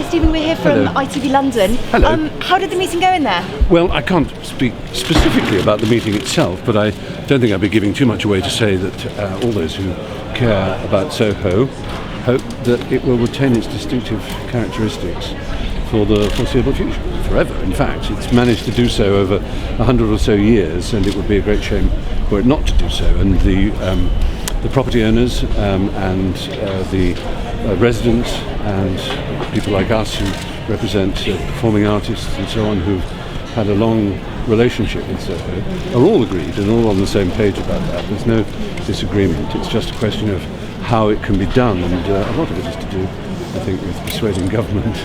Stephen, we're here from Hello. ITV London. Hello. How did the meeting go in there? Well, I can't speak specifically about the meeting itself, but I don't think I'd be giving too much away to say that all those who care about Soho hope that it will retain its distinctive characteristics for the foreseeable future, forever. In fact, it's managed to do so over 100 or so years, and it would be a great shame for it not to do so. And the property owners and the residents and people like us who represent performing artists and so on who've had a long relationship with Soho are all agreed and all on the same page about that. There's no disagreement. It's just a question of how it can be done, and a lot of it is to do, I think, with persuading government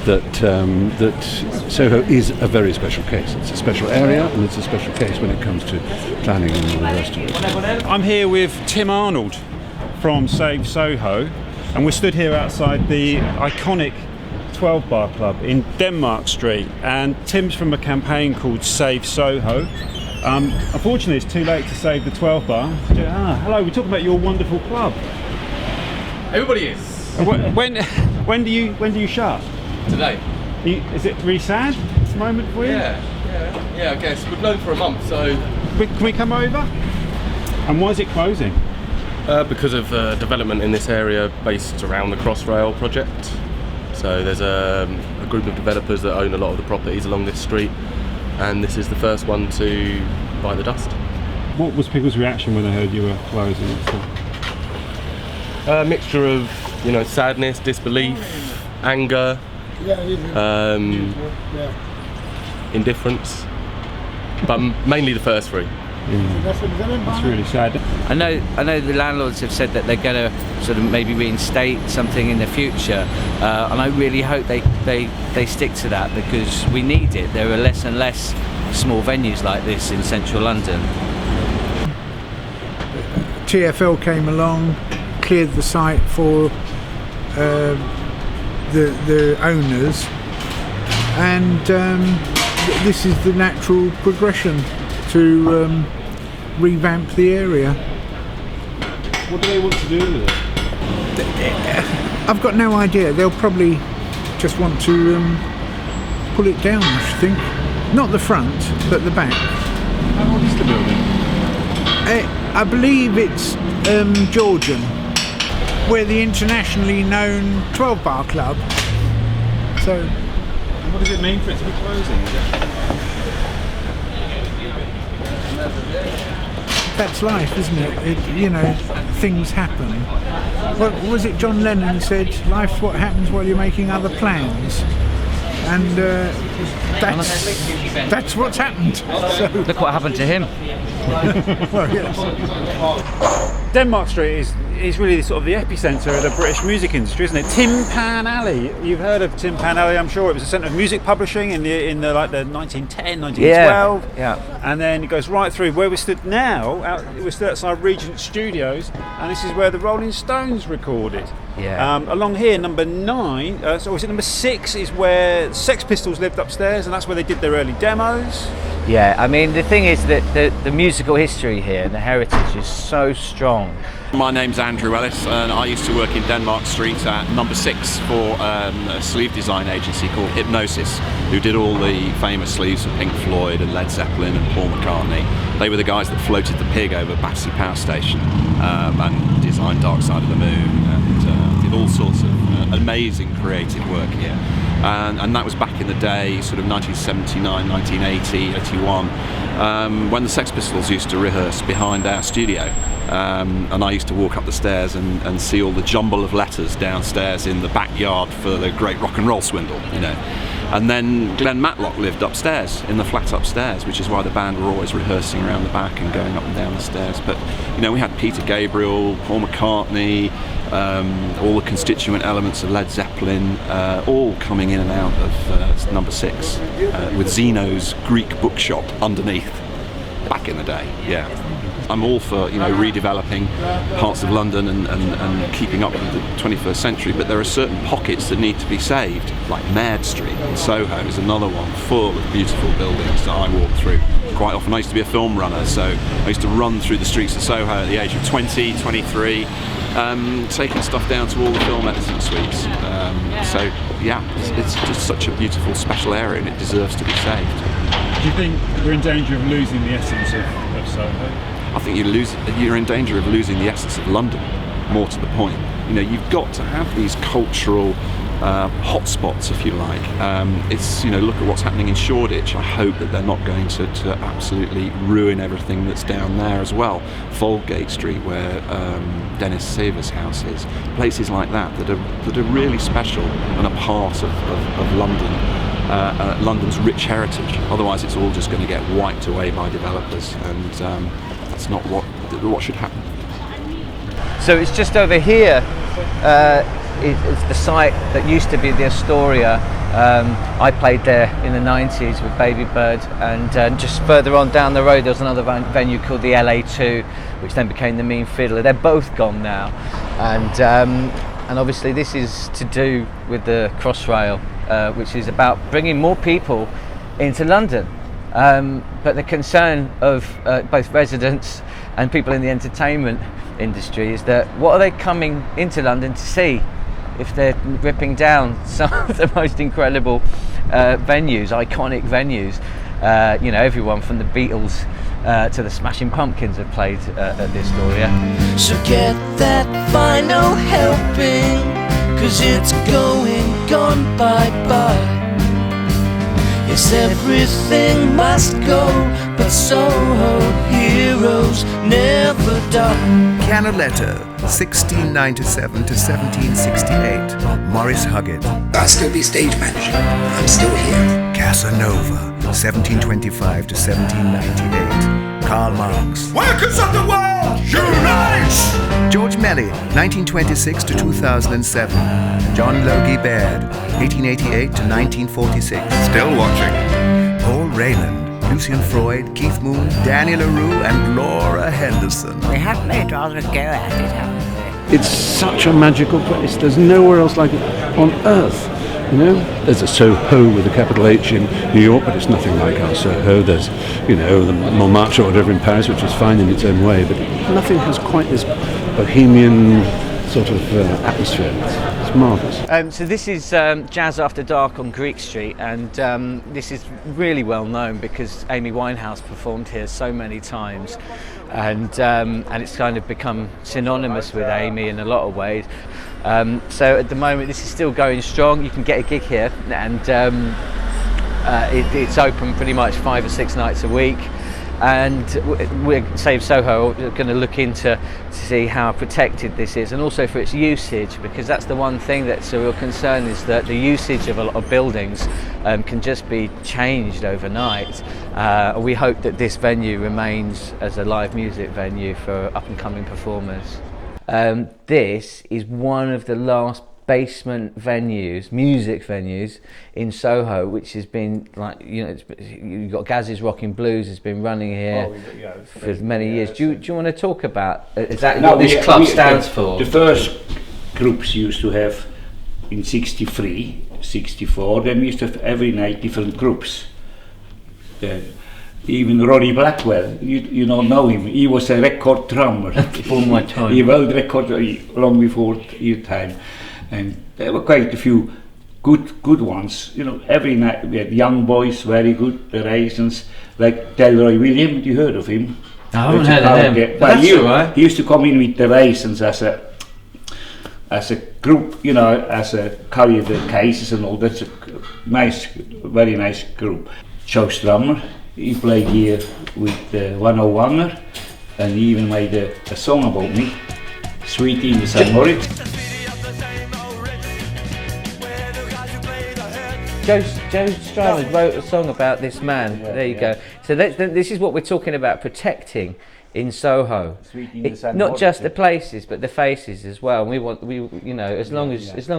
that Soho is a very special case. It's a special area and it's a special case when it comes to planning and all the rest of it. I'm here with Tim Arnold from Save Soho, and we're stood here outside the iconic 12 Bar Club in Denmark Street, and Tim's from a campaign called Save Soho. Unfortunately, it's too late to save the 12 Bar. Hello, we're talking about your wonderful club. Everybody is. When do you shut? Today. Is it really sad moment for you? Yeah, I guess. We've known for a month, so... Can we come over? And why is it closing? Because of development in this area based around the crossrail project. So there's a group of developers that own a lot of the properties along this street, and this is the first one to bite the dust. What was people's reaction when they heard you were closing and stuff? A mixture of, sadness, disbelief, anger, indifference, but mainly the first three. That's really sad. I know the landlords have said that they're going to sort of maybe reinstate something in the future, and I really hope they stick to that, because we need it. There are less and less small venues like this in central London. TfL came along, cleared the site for the owners, and this is the natural progression to revamp the area. What do they want to do with it? I've got no idea. They'll probably just want to pull it down, I should think. Not the front, but the back. How old is the building? I believe it's Georgian. We're the internationally known 12 Bar Club. So, and what does it mean for it to be closing? That's life, isn't it? Things happen. What was it John Lennon said? Life's what happens while you're making other plans. And that's what's happened. So. Look what happened to him. Well, yes. Denmark Street is really sort of the epicentre of the British music industry, isn't it? Tim Pan Alley. You've heard of Tim Pan Alley, I'm sure. It was a centre of music publishing in the 1910, 1912. Yeah. And then it goes right through where we stood now. We're stood outside Regent Studios, and this is where the Rolling Stones recorded. Yeah. Along here, number 9, so is it number 6 is where Sex Pistols lived upstairs, and that's where they did their early demos. Yeah, I mean, the thing is that the musical history here and the heritage is so strong. My name's Andrew Ellis, and I used to work in Denmark Street at number 6 for a sleeve design agency called Hypnosis, who did all the famous sleeves for Pink Floyd and Led Zeppelin and Paul McCartney. They were the guys that floated the pig over Battersea Power Station and designed Dark Side of the Moon and did all sorts of amazing creative work here. And that was back in the day, sort of 1979, 1980, 81, when the Sex Pistols used to rehearse behind our studio. And I used to walk up the stairs and see all the jumble of letters downstairs in the backyard for the great rock and roll swindle, And then Glenn Matlock lived upstairs, in the flat upstairs, which is why the band were always rehearsing around the back and going up and down the stairs. But, we had Peter Gabriel, Paul McCartney, all the constituent elements of Led Zeppelin, all coming in and out of number 6, with Zeno's Greek bookshop underneath, back in the day, yeah. I'm all for redeveloping parts of London and keeping up with the 21st century, but there are certain pockets that need to be saved, like Maid Street in Soho is another one full of beautiful buildings that I walk through quite often. I used to be a film runner, so I used to run through the streets of Soho at the age of 20, 23, taking stuff down to all the film editing suites. So yeah, it's just such a beautiful, special area, and it deserves to be saved. Do you think we're in danger of losing the essence of Soho? I think you're in danger of losing the essence of London. More to the point, you've got to have these cultural hotspots, if you like. It's look at what's happening in Shoreditch. I hope that they're not going to absolutely ruin everything that's down there as well. Foldgate Street, where Dennis Seaver's house is, places like that are really special and a part of London. London's rich heritage. Otherwise, it's all just going to get wiped away by developers, and that's not what should happen. So it's just over here. It's the site that used to be the Astoria. I played there in the 90s with Baby Bird, and just further on down the road there was another venue called the LA2, which then became the Mean Fiddler. They're both gone now, and obviously this is to do with the crossrail, which is about bringing more people into London. But the concern of both residents and people in the entertainment industry is that what are they coming into London to see if they're ripping down some of the most incredible venues, iconic venues? Everyone from the Beatles to the Smashing Pumpkins have played at the Astoria. So get that final helping, 'cause it's gone bye-bye. Yes, everything must go, but Soho heroes never die. Canaletto, 1697 to 1768. Maurice Huggett. I'll still be stage manager. I'm still here. Casanova, 1725 to 1798. Karl Marx. Workers of the world, unite! George Melly, 1926 to 2007. John Logie Baird, 1888 to 1946. Still watching. Paul Rayland, Lucian Freud, Keith Moon, Danny LaRue, and Laura Henderson. We have made rather a go at it, haven't we? It's such a magical place. There's nowhere else like it on earth. There's a Soho with a capital H in New York, but it's nothing like our Soho. There's, the Montmartre or whatever in Paris, which is fine in its own way, but nothing has quite this bohemian sort of atmosphere. It's marvellous. So this is Jazz After Dark on Greek Street, and this is really well known because Amy Winehouse performed here so many times, and it's kind of become synonymous with Amy in a lot of ways. So at the moment this is still going strong. You can get a gig here, and it's open pretty much 5 or 6 nights a week. And we're Save Soho going to look into to see how protected this is, and also for its usage, because that's the one thing that's a real concern, is that the usage of a lot of buildings can just be changed overnight. We hope that this venue remains as a live music venue for up and coming performers. This is one of the last basement venues, music venues in Soho, which has been you've got Gaz's Rockin' Blues has been running here for many years. Do you want to talk about exactly what this club stands for? The first groups used to have in 63, 64, then we used to have every night different groups. Even Ronnie Blackwell, you don't know him, he was a record drummer. Before my time. He world record long before your time. And there were quite a few good ones. Every night we had young boys, very good, the Raisins, like Delroy William. You heard of him? I haven't heard of him. But that's all right. He used to come in with the Raisins as a group, as a carry the cases and all. That's a nice, very nice group. Joe Strummer, he played here with 101er, and he even made a song about me, Sweety in the St. Moritz. Joe Strummer wrote a song about this man. There you go. So this is what we're talking about, protecting in Soho. Not just the places, but the faces as well. And as long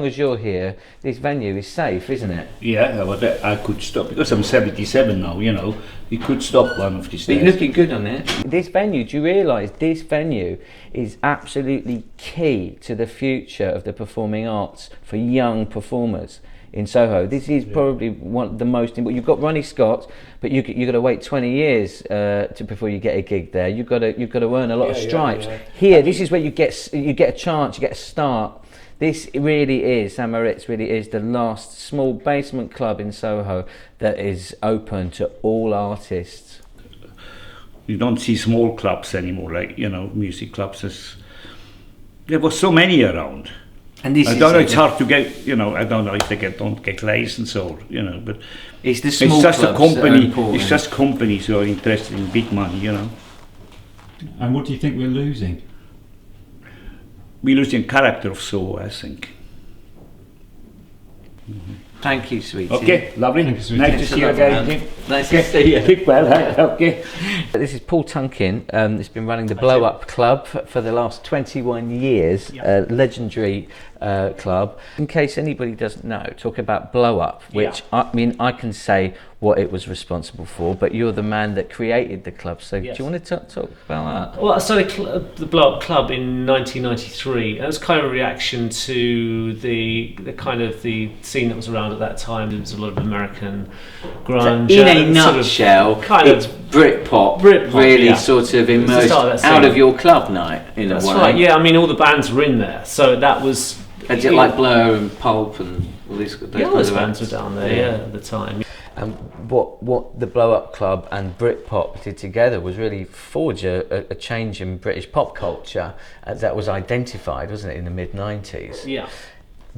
as you're here, this venue is safe, isn't it? Yeah, but I could stop because I'm 77 now. You could stop one of these days. But you're looking good on it. This venue, do you realise this venue is absolutely key to the future of the performing arts for young performers? in Soho. This is probably one of the most important. You've got Ronnie Scott, but you've got to wait 20 years before you get a gig there. You've got to earn a lot of stripes. Here, this is where you get a chance, you get a start. This really is, St Moritz really is the last small basement club in Soho that is open to all artists. You don't see small clubs anymore, like, you know, music clubs. There were so many around. And this I don't know, it's hard to get, you know, I don't know if they don't get license or, you know, but it's the small just clubs a company. that are important. It's just companies who are interested in big money, you know. And what do you think we're losing? We're losing character of Soho, I think. Thank you, Sweety. Okay, lovely. Thank you, Sweety. Nice to see you again. Nice to see you. Keep well, okay. This is Paul Tunkin. He's been running the Blow Up Club for the last 21 years, a legendary club. In case anybody doesn't know, talk about Blow Up, which I mean, I can say what it was responsible for, but you're the man that created the club, so do you want to talk about that? Well, I started the Blow Up Club in 1993. It was kind of a reaction to the kind of the scene that was around at that time. There was a lot of American grunge. So in a nutshell, it's Britpop really sort of emerged out of your club night in a way. That's right, yeah, I mean all the bands were in there, so that was... Is it like Blur and Pulp and all these all those bands were down there, at the time. And what the Blow Up Club and Britpop did together was really forge a change in British pop culture that was identified, wasn't it, in the mid-90s? Yeah.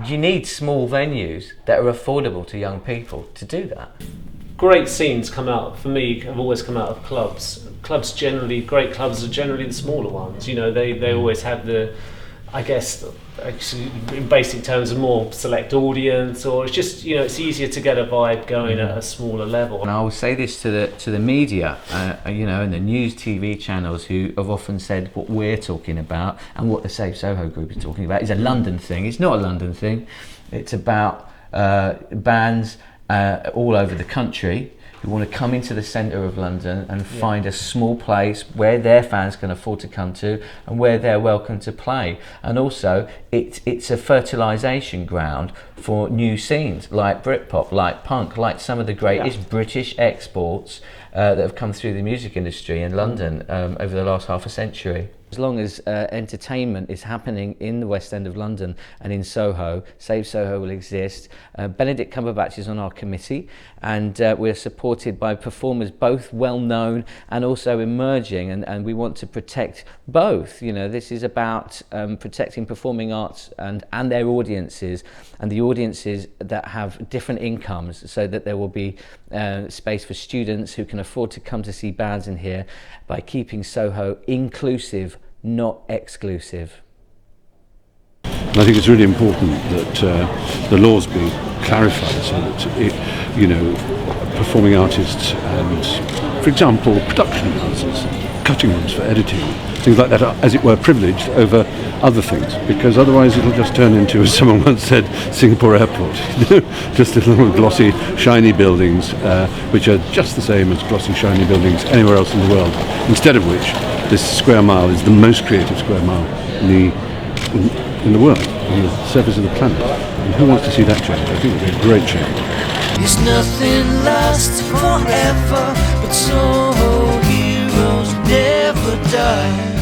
You need small venues that are affordable to young people to do that. Great scenes come out, for me, have always come out of clubs. Great clubs are generally the smaller ones. You know, they always have the, I guess, actually, in basic terms, a more select audience, or it's just, you know, it's easier to get a vibe going at a smaller level. And I will say this to the media, you know, and the news TV channels who have often said what we're talking about and what the Save Soho group is talking about is a London thing. It's not a London thing. It's about bands all over the country who want to come into the centre of London and find a small place where their fans can afford to come to and where they're welcome to play. And also it's a fertilisation ground for new scenes like Britpop, like punk, like some of the greatest British exports that have come through the music industry in London over the last half a century. As long as entertainment is happening in the West End of London and in Soho, Save Soho will exist. Benedict Cumberbatch is on our committee, and we're supported by performers both well known and also emerging, and we want to protect both. You know, this is about protecting performing arts and their audiences, and the audiences that have different incomes, so that there will be space for students who can afford to come to see bands in here, by keeping Soho inclusive, not exclusive. And I think it's really important that the laws be clarified so that you know, performing artists and, for example, production houses, cutting rooms for editing, things like that are, as it were, privileged over other things, because otherwise it'll just turn into, as someone once said, Singapore Airport. Just little glossy, shiny buildings, which are just the same as glossy, shiny buildings anywhere else in the world, instead of which this square mile is the most creative square mile in the world, on the surface of the planet. And who wants to see that change? I think it would be a great change. Yes, nothing lasts forever, but Soho heroes never die.